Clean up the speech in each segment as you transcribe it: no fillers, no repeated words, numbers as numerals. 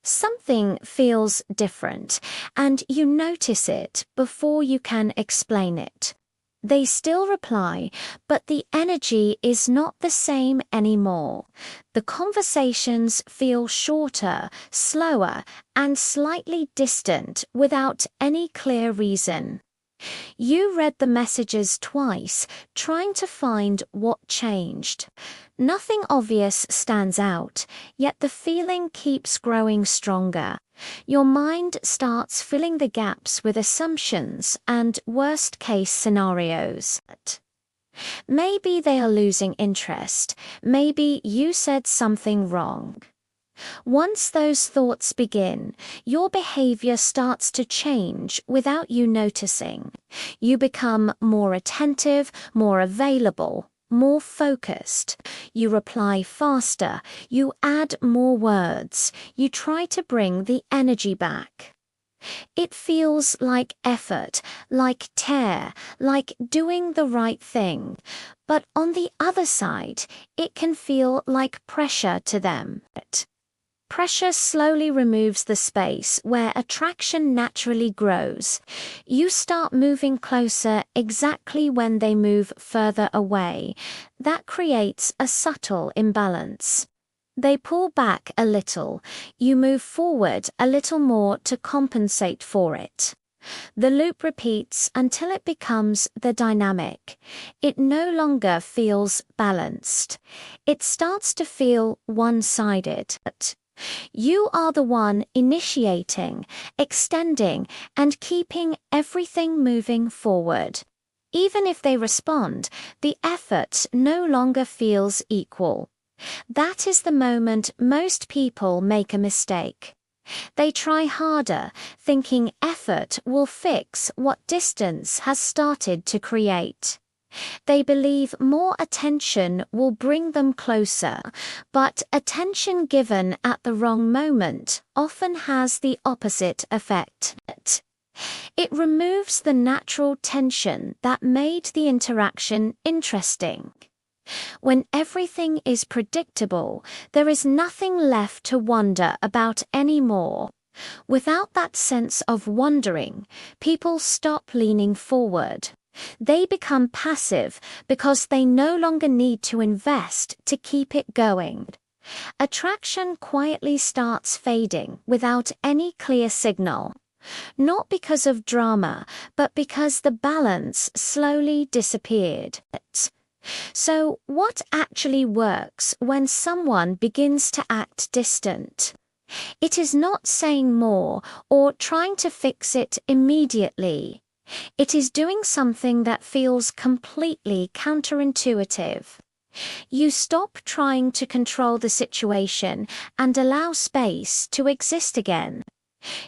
Something feels different, and you notice it before you can explain it. They still reply, but the energy is not the same anymore. The conversations feel shorter, slower, and slightly distant without any clear reason. You read the messages twice, trying to find what changed. Nothing obvious stands out, yet the feeling keeps growing stronger. Your mind starts filling the gaps with assumptions and worst-case scenarios. Maybe they are losing interest. Maybe you said something wrong. Once those thoughts begin, your behavior starts to change without you noticing. You become more attentive, more available, more focused. You reply faster, you add more words, you try to bring the energy back. It feels like effort, like care, like doing the right thing. But on the other side, it can feel like pressure to them. Pressure slowly removes the space where attraction naturally grows. You start moving closer exactly when they move further away. That creates a subtle imbalance. They pull back a little. You move forward a little more to compensate for it. The loop repeats until it becomes the dynamic. It no longer feels balanced. It starts to feel one-sided. You are the one initiating, extending, and keeping everything moving forward. Even if they respond, the effort no longer feels equal. That is the moment most people make a mistake. They try harder, thinking effort will fix what distance has started to create. They believe more attention will bring them closer, but attention given at the wrong moment often has the opposite effect. It removes the natural tension that made the interaction interesting. When everything is predictable, there is nothing left to wonder about anymore. Without that sense of wondering, people stop leaning forward. They become passive because they no longer need to invest to keep it going. Attraction quietly starts fading without any clear signal. Not because of drama, but because the balance slowly disappeared. So, what actually works when someone begins to act distant? It is not saying more or trying to fix it immediately. It is doing something that feels completely counterintuitive. You stop trying to control the situation and allow space to exist again.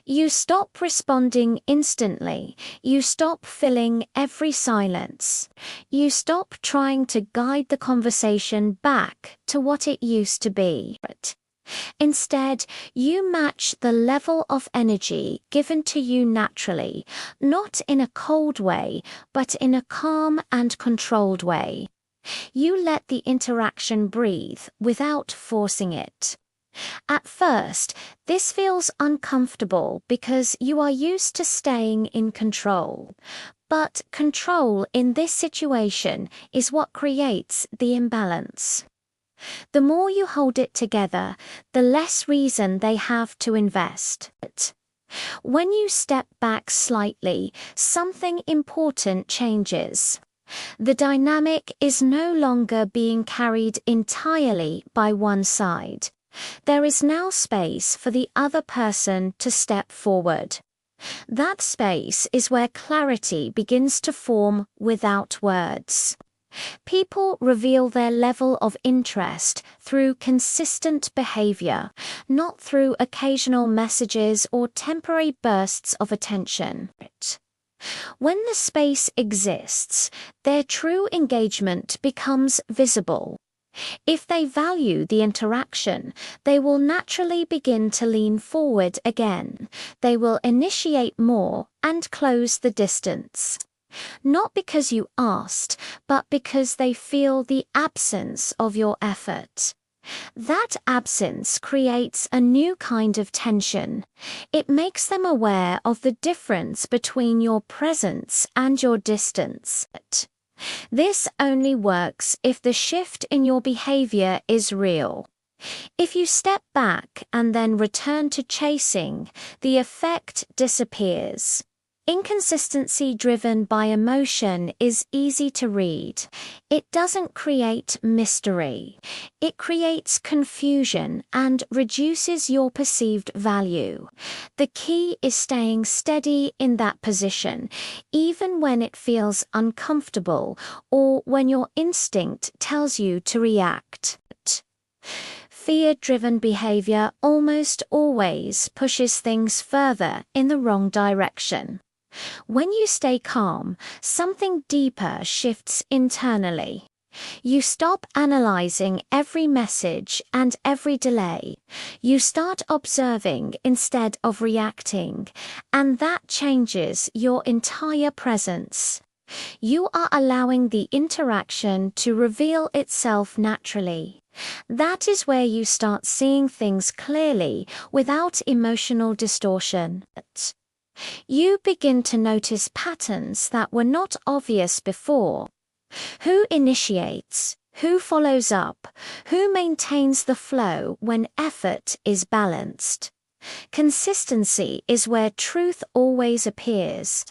You stop responding instantly. You stop filling every silence. You stop trying to guide the conversation back to what it used to be. Instead, you match the level of energy given to you naturally, not in a cold way, but in a calm and controlled way. You let the interaction breathe without forcing it. At first, this feels uncomfortable because you are used to staying in control. But control in this situation is what creates the imbalance. The more you hold it together, the less reason they have to invest. When you step back slightly, something important changes. The dynamic is no longer being carried entirely by one side. There is now space for the other person to step forward. That space is where clarity begins to form without words. People reveal their level of interest through consistent behavior, not through occasional messages or temporary bursts of attention. When the space exists, their true engagement becomes visible. If they value the interaction, they will naturally begin to lean forward again. They will initiate more and close the distance. Not because you asked, but because they feel the absence of your effort. That absence creates a new kind of tension. It makes them aware of the difference between your presence and your distance. This only works if the shift in your behavior is real. If you step back and then return to chasing, the effect disappears. Inconsistency driven by emotion is easy to read. It doesn't create mystery. It creates confusion and reduces your perceived value. The key is staying steady in that position, even when it feels uncomfortable or when your instinct tells you to react. Fear-driven behavior almost always pushes things further in the wrong direction. When you stay calm, something deeper shifts internally. You stop analyzing every message and every delay. You start observing instead of reacting, and that changes your entire presence. You are allowing the interaction to reveal itself naturally. That is where you start seeing things clearly without emotional distortion. You begin to notice patterns that were not obvious before. Who initiates? Who follows up? Who maintains the flow when effort is balanced? Consistency is where truth always appears.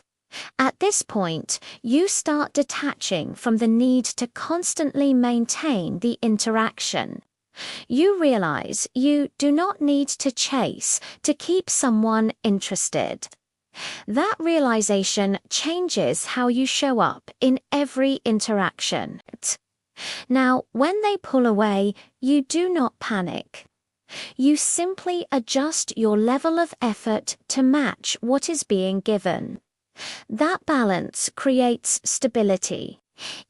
At this point, you start detaching from the need to constantly maintain the interaction. You realize you do not need to chase to keep someone interested. That realization changes how you show up in every interaction. Now, when they pull away, you do not panic. You simply adjust your level of effort to match what is being given. That balance creates stability.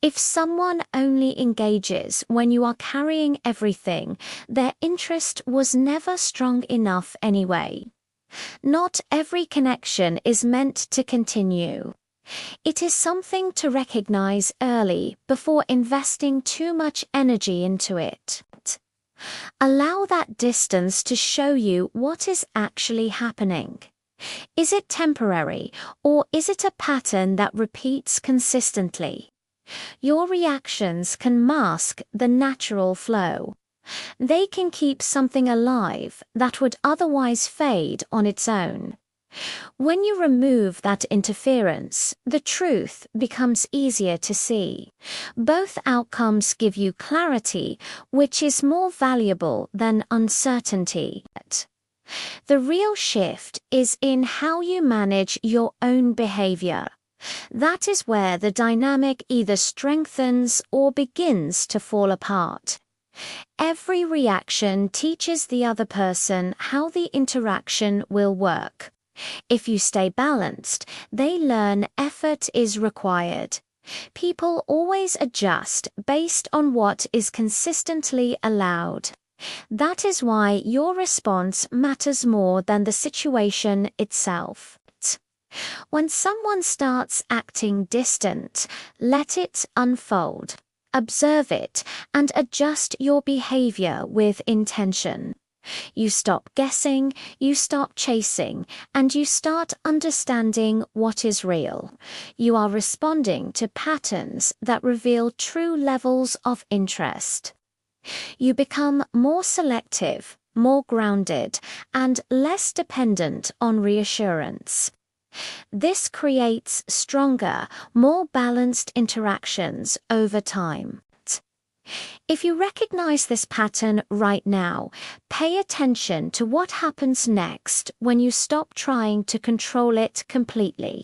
If someone only engages when you are carrying everything, their interest was never strong enough anyway. Not every connection is meant to continue. It is something to recognize early before investing too much energy into it. Allow that distance to show you what is actually happening. Is it temporary, or is it a pattern that repeats consistently? Your reactions can mask the natural flow. They can keep something alive that would otherwise fade on its own. When you remove that interference, the truth becomes easier to see. Both outcomes give you clarity, which is more valuable than uncertainty. The real shift is in how you manage your own behavior. That is where the dynamic either strengthens or begins to fall apart. Every reaction teaches the other person how the interaction will work. If you stay balanced, they learn effort is required. People always adjust based on what is consistently allowed. That is why your response matters more than the situation itself. When someone starts acting distant, let it unfold. Observe it and adjust your behavior with intention. You stop guessing, you stop chasing, and you start understanding what is real. You are responding to patterns that reveal true levels of interest. You become more selective, more grounded, and less dependent on reassurance. This creates stronger, more balanced interactions over time. If you recognize this pattern right now, pay attention to what happens next when you stop trying to control it completely.